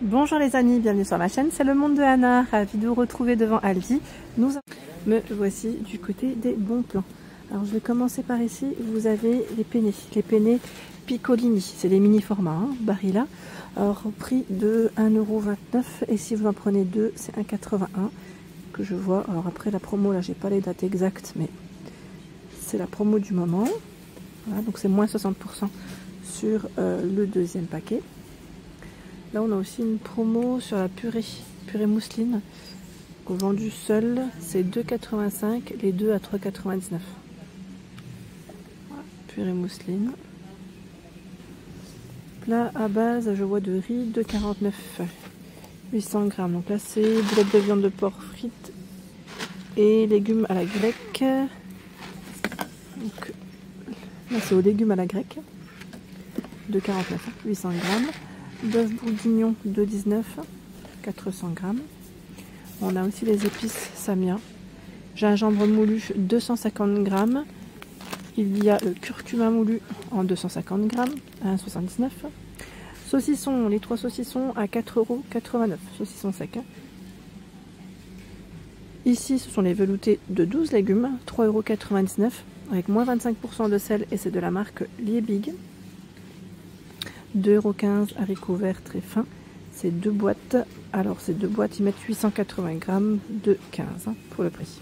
Bonjour les amis, bienvenue sur ma chaîne, c'est le monde de Anna, ravie de vous retrouver devant Aldi. Me voici du côté des bons plans. Alors je vais commencer par ici, vous avez les penne Piccolini, c'est les mini formats, hein, Barilla. Alors au prix de 1,29 € et si vous en prenez deux, c'est 1,81 € que je vois. Alors après la promo, là j'ai pas les dates exactes, mais c'est la promo du moment. Voilà, donc c'est moins 60% sur le deuxième paquet. Là, on a aussi une promo sur la purée mousseline. Vendue seule, c'est 2,85 €, les deux à 3,99 €. Voilà, purée mousseline. Plat à base, je vois de riz, 2,49 €, 800 grammes. Donc là, c'est boulettes de viande de porc frites et légumes à la grecque. Donc là, c'est aux légumes à la grecque, 2,49 €, 800 grammes. Bœuf bourguignon 2,19 €, 400 grammes. On a aussi les épices Samia. Gingembre moulu 250 grammes. Il y a le curcuma moulu en 250 grammes à 1,79 €. Saucissons, les 3 saucissons à 4,89 €. Saucissons secs. Ici, ce sont les veloutés de 12 légumes, 3,99 € avec moins 25% de sel et c'est de la marque Liebig. 2,15 € haricots verts très fins, c'est 2 boîtes. Alors ces 2 boîtes, ils mettent 880 grammes de 15 hein, pour le prix.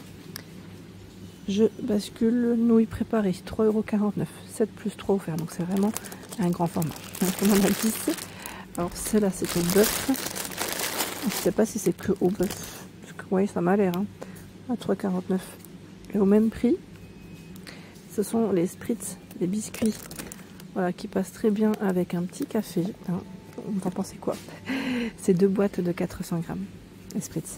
Je bascule nouilles préparées, 3,49 €, 7 plus 3 offerts, donc c'est vraiment un grand format. Donc on en a 10. Alors celle-là c'est au bœuf. Je ne sais pas si c'est que au bœuf, parce que oui ça m'a l'air, hein, à 3,49 €. Et au même prix, ce sont les spritz, les biscuits. Voilà, qui passe très bien avec un petit café. Hein. Vous en pensez quoi? C'est 2 boîtes de 400 grammes. Les spritz.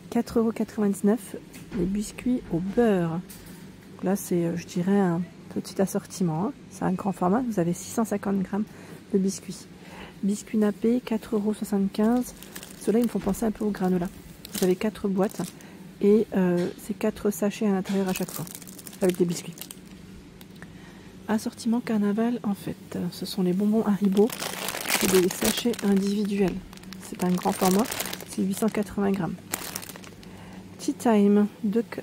4,99 €, les biscuits au beurre. Donc là, c'est, je dirais, un petit assortiment. Hein. C'est un grand format. Vous avez 650 grammes de biscuits. Biscuits nappés, 4,75 €. Ceux-là, ils me font penser un peu au granola. Vous avez 4 boîtes et c'est 4 sachets à l'intérieur à chaque fois, avec des biscuits. Assortiment carnaval, en fait, ce sont les bonbons Haribo, c'est des sachets individuels. C'est un grand format, c'est 880 grammes. Tea Time,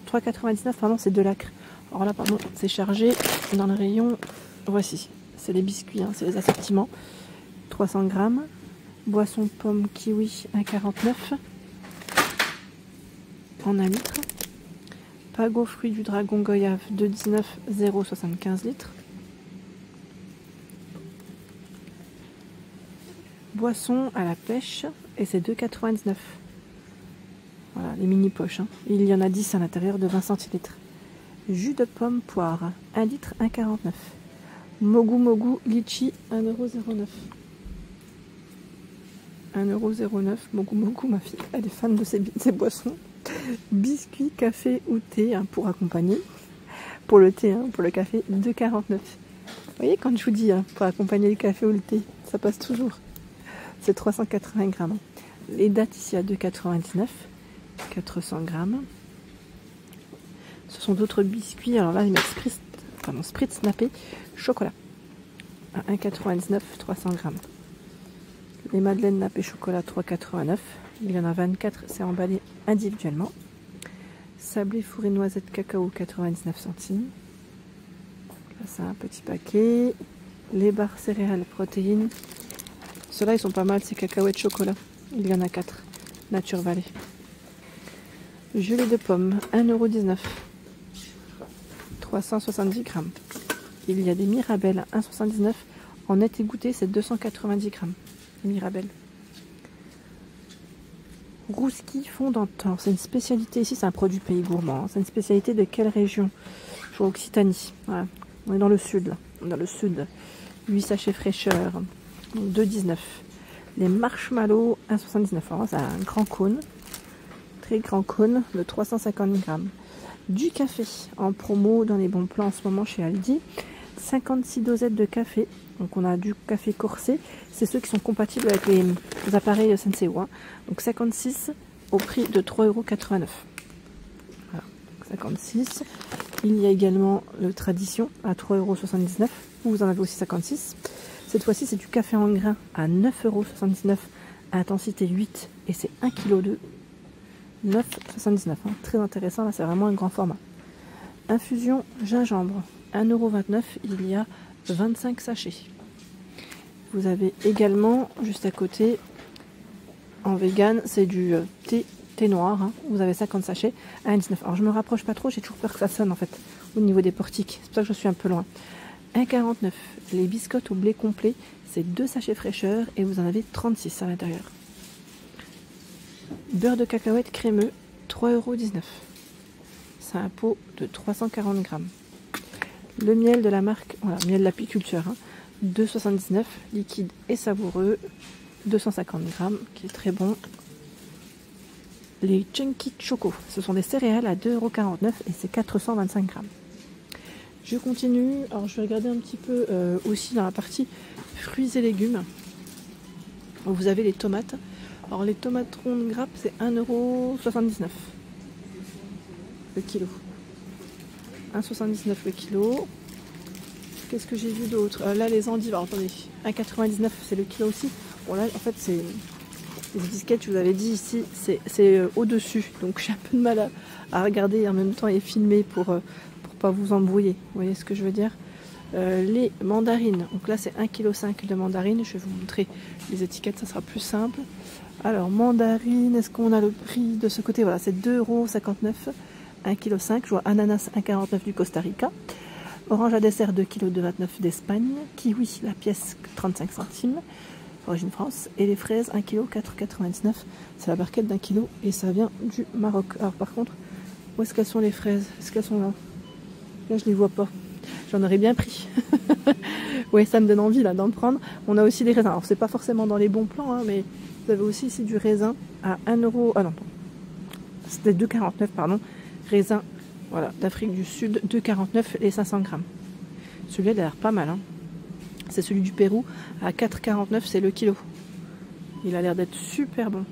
3,99 €, pardon, c'est de l'acre. Alors là, pardon, c'est chargé dans le rayon, voici, c'est les biscuits, hein, c'est les assortiments, 300 grammes. Boisson pomme kiwi, 1,49 € en 1 litre. Pago fruits du dragon goyave, 2,19 €, 0,75 litres. Boisson à la pêche et c'est 2,99 €. Voilà, les mini poches. Hein. Il y en a 10 à l'intérieur de 20 centilitres. Jus de pomme poire, 1 litre, 1,49 €. Mogu Mogu litchi, 1,09 €. 1,09 €. Mogu Mogu, ma fille, elle est fan de ces boissons. Biscuits, café ou thé hein, pour accompagner. Pour le thé, hein, pour le café, 2,49 €. Vous voyez, quand je vous dis hein, pour accompagner le café ou le thé, ça passe toujours. C'est 380 grammes. Les dates ici à 2,99 €, 400 grammes. Ce sont d'autres biscuits. Alors là, ils mettent spritz nappé chocolat à 1,99 €, 300 grammes. Les madeleines nappées chocolat, 3,89 €. Il y en a 24, c'est emballé individuellement. Sablé fourré noisette cacao, 99 centimes. Là, c'est un petit paquet. Les barres céréales protéines. Ceux-là, ils sont pas mal, c'est cacahuètes chocolat. Il y en a 4. Nature Valley. Gelée de pommes, 1,19 €. 370 grammes. Il y a des Mirabelles, 1,79 € en net égoutté, c'est 290 grammes. Les Mirabelles. Rouski fondant. C'est une spécialité ici, c'est un produit pays gourmand. Hein. C'est une spécialité de quelle région? Je vois Occitanie. Voilà. On est dans le sud, là. Dans le sud. 8 sachets fraîcheur. 2,19 €. Les marshmallows, 1,79 €. C'est un grand cône. Très grand cône de 350 grammes. Du café en promo dans les bons plans en ce moment chez Aldi. 56 dosettes de café. Donc on a du café corsé. C'est ceux qui sont compatibles avec les appareils Senseo. Hein. Donc 56 au prix de 3,89 €. Voilà. 56. Il y a également le Tradition à 3,79 €. Vous en avez aussi 56. Cette fois-ci, c'est du café en grains à 9,79 € intensité 8 et c'est 1,2 kg. 9,79 €. Hein. Très intéressant, là c'est vraiment un grand format. Infusion gingembre, 1,29 €. Il y a 25 sachets. Vous avez également, juste à côté, en vegan, c'est du thé noir. Hein. Vous avez 50 sachets à 1,19 €. Alors je me rapproche pas trop, j'ai toujours peur que ça sonne en fait, au niveau des portiques. C'est pour ça que je suis un peu loin. 1,49 €. Les biscottes au blé complet, c'est 2 sachets fraîcheur et vous en avez 36 à l'intérieur. Beurre de cacahuète crémeux, 3,19 €. C'est un pot de 340 grammes. Le miel de la marque, voilà, miel l'apiculture, hein, 2,79 €, liquide et savoureux, 250 grammes, qui est très bon. Les Chunky Choco, ce sont des céréales à 2,49 € et c'est 425 grammes. Je continue, alors je vais regarder un petit peu aussi dans la partie fruits et légumes. Vous avez les tomates. Alors les tomates rondes grappes, c'est 1,79 € le kilo. 1,79 € le kilo. Qu'est-ce que j'ai vu d'autre? Là les endives, alors attendez, 1,99 € c'est le kilo aussi. Bon là en fait c'est les étiquettes, je vous avais dit ici, c'est au-dessus. Donc j'ai un peu de mal à regarder et en même temps et filmer pour pas vous embrouiller. Vous voyez ce que je veux dire? Les mandarines, donc là c'est 1,5 kg de mandarines. Je vais vous montrer les étiquettes, ça sera plus simple. Alors mandarine, est-ce qu'on a le prix de ce côté? Voilà, c'est 2,59 €, 1,5 kg. Je vois ananas 1,49 € du Costa Rica. Orange à dessert 2,29 kg d'Espagne. Kiwi, la pièce 35 centimes, origine France. Et les fraises 1 kg 4,99 €. C'est la barquette d'1 kg et ça vient du Maroc. Alors par contre, où est-ce qu'elles sont les fraises? Est-ce qu'elles sont là? Là je les vois pas. J'en aurais bien pris. Oui, ça me donne envie là d'en prendre. On a aussi des raisins. Alors c'est pas forcément dans les bons plans, hein, mais vous avez aussi ici du raisin à 1 €. Ah non, c'était 2,49 €, pardon. Raisin, voilà, d'Afrique du Sud, 2,49 € et 500 grammes. Celui-là, il a l'air pas mal. Hein. C'est celui du Pérou, à 4,49 €, c'est le kilo. Il a l'air d'être super bon.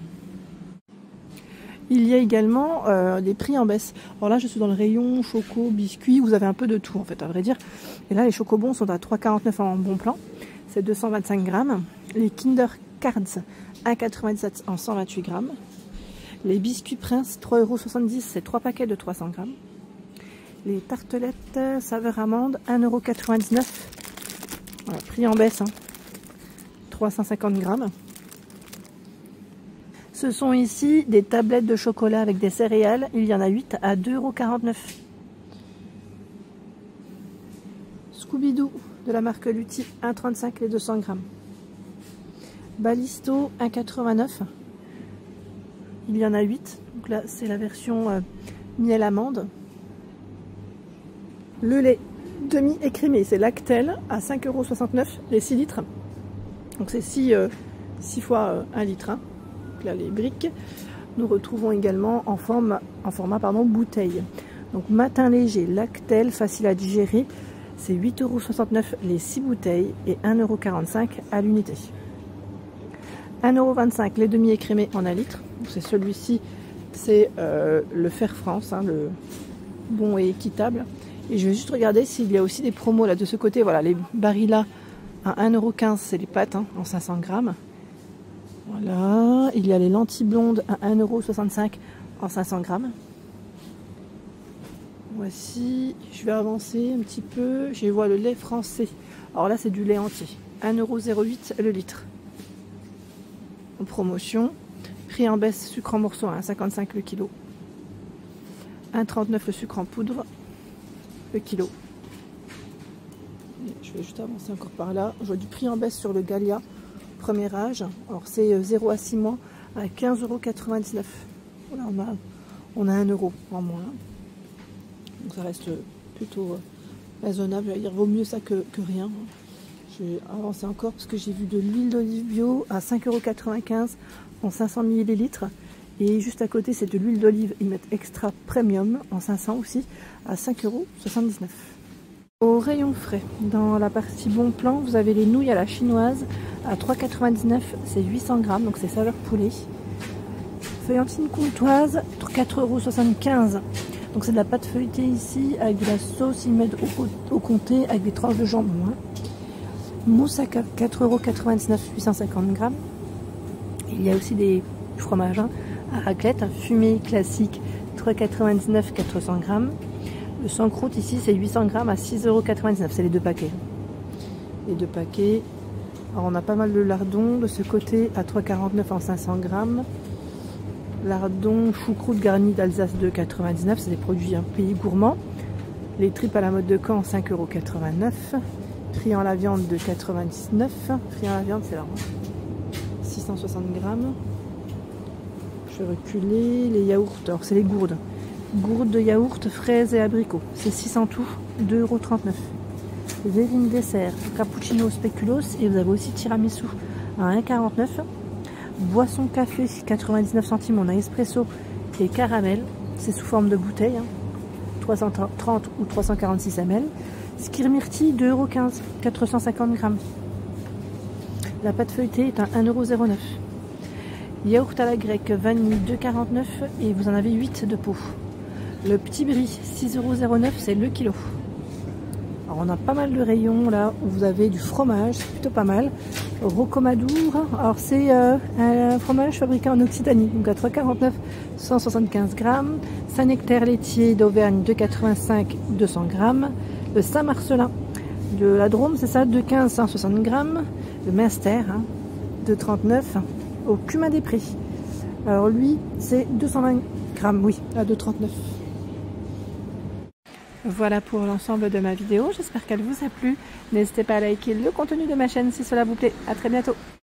Il y a également des prix en baisse. Alors là, je suis dans le rayon choco, biscuits. Vous avez un peu de tout, en fait, à vrai dire. Et là, les chocobons sont à 3,49 € en bon plan. C'est 225 grammes. Les Kinder Cards, 1,97 € en 128 grammes. Les biscuits Prince, 3,70 €. C'est 3 paquets de 300 grammes. Les tartelettes saveur amande, 1,99 €. Voilà, prix en baisse. Hein. 350 grammes. Ce sont ici des tablettes de chocolat avec des céréales. Il y en a 8 à 2,49 €. Scooby-Doo de la marque Lutti, 1,35 € les 200 grammes. Balisto, 1,89 €. Il y en a 8. Donc là, c'est la version miel amande. Le lait demi-écrémé, c'est Lactel à 5,69 € les 6 litres. Donc c'est 6 fois 1 litre. Hein. Là les briques, nous retrouvons également en format bouteille. Donc matin léger, Lactel, facile à digérer, c'est 8,69 € les 6 bouteilles et 1,45 € à l'unité. 1,25 € les demi écrémés en 1 litre. C'est celui-ci, c'est le Fer France, hein, le bon et équitable. Et je vais juste regarder s'il y a aussi des promos là de ce côté. Voilà, les Barilla à 1,15 €, c'est les pâtes hein, en 500 grammes. Voilà, il y a les lentilles blondes à 1,65 € en 500 grammes. Voici, je vais avancer un petit peu. Je vois le lait français. Alors là, c'est du lait entier. 1,08 € le litre. En promotion. Prix en baisse, sucre en morceaux à 1,55 € le kilo. 1,39 € le sucre en poudre le kilo. Et je vais juste avancer encore par là. Je vois du prix en baisse sur le Gallia. Premier âge, alors c'est 0 à 6 mois à 15,99 €. Voilà, on a 1 € en moins. Donc ça reste plutôt raisonnable. Il vaut mieux ça que rien. Je vais avancer encore parce que j'ai vu de l'huile d'olive bio à 5,95 € en 500 ml. Et juste à côté, c'est de l'huile d'olive. Ils mettent extra premium en 500 aussi à 5,79 €. Au rayon frais, dans la partie bon plan, vous avez les nouilles à la chinoise à 3,99 €, c'est 800 grammes, donc c'est saveur poulet. Feuillantine comtoise, 4,75 €. Donc c'est de la pâte feuilletée ici, avec de la sauce, ils mettent au comté, avec des tranches de jambon. Hein. Mousse à 4,99 €, 850 grammes. Et Il y a aussi des fromages à raclette, fumé classique 3,99 400 grammes. Le sans croûte ici c'est 800 grammes à 6,99 €, c'est les deux paquets. Les deux paquets. Alors on a pas mal de lardons de ce côté à 3,49 en 500 grammes. Lardon choucroute garni d'Alsace 2,99 €, c'est des produits un pays gourmands. Les tripes à la mode de Caen 5,89 €. Friand à la viande de 99. Friand à la viande c'est là. 660 grammes. Je vais reculer. Les yaourts, alors c'est les gourdes. Gourdes de yaourt, fraises et abricots. C'est 6 en tout, 2,39 €. Verrine dessert, cappuccino spéculoos et vous avez aussi tiramisu à 1,49 €. Boisson café, 99 centimes, on a espresso et caramel. C'est sous forme de bouteille, 330 ou 346 ml. Skirmirti, 2,15 €, 450 grammes. La pâte feuilletée est à 1,09 €. Yaourt à la grecque, vanille, 2,49 € et vous en avez 8 de pot. Le petit brie, 6,09 €, c'est le kilo. Alors on a pas mal de rayons là où vous avez du fromage, c'est plutôt pas mal. Rocamadour, alors c'est un fromage fabriqué en Occitanie, donc à 3,49 €, 175 grammes. Saint-Nectaire laitier d'Auvergne, 2,85 €, 200 grammes. Le Saint-Marcelin de la Drôme, c'est ça, 2,15 €, 160 grammes. Le Münster, 2,39 € au Cumin des Prés. Alors lui, c'est 220 grammes, oui, à 2,39 €. Voilà pour l'ensemble de ma vidéo, j'espère qu'elle vous a plu. N'hésitez pas à liker le contenu de ma chaîne si cela vous plaît. À très bientôt.